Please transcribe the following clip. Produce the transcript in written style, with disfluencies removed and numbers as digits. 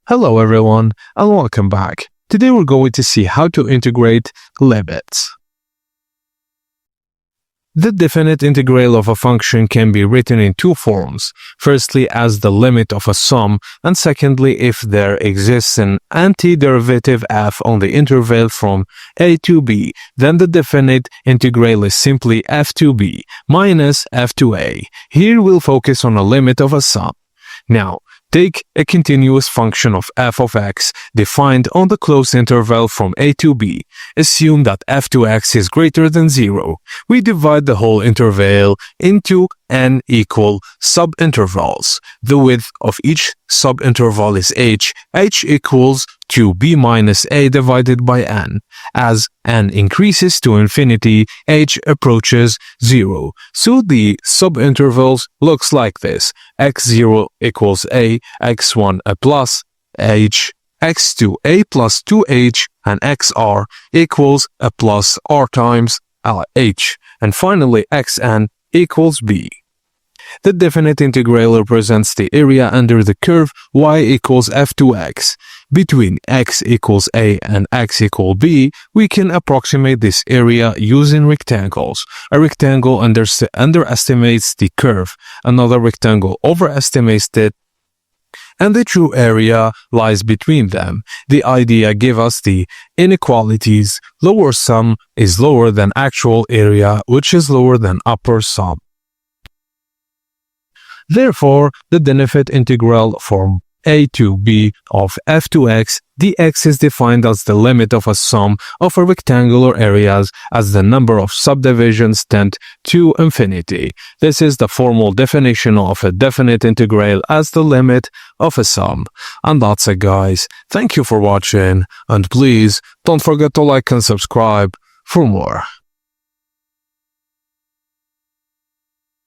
Hello everyone and welcome back. Today we're going to see how to integrate limits. The definite integral of a function can be written in two forms. Firstly, as the limit of a sum, and secondly, if there exists an antiderivative f on the interval from a to b, then the definite integral is simply f to b minus f to a. Here we'll focus on a limit of a sum. Now, take a continuous function of f of x defined on the closed interval from a to b. Assume that f to x is greater than 0. We divide the whole interval into n equal subintervals. The width of each subinterval is h. H equals to b minus a divided by n. As n increases to infinity, h approaches 0. So the subintervals looks like this. x0 equals a, x1 a plus h, x2 a plus 2h, and xr equals a plus r times h. And finally xn equals b. The definite integral represents the area under the curve y equals f to x. Between x equals a and x equals b, we can approximate this area using rectangles. A rectangle underestimates the curve, another rectangle overestimates it, and the true area lies between them. The idea gives us the inequalities. Lower sum is lower than actual area, which is lower than upper sum. Therefore, the definite integral from a to b of f to x dx is defined as the limit of a sum of a rectangular areas as the number of subdivisions tend to infinity. This is the formal definition of a definite integral as the limit of a sum. And that's it, guys. Thank you for watching, and please don't forget to like and subscribe for more.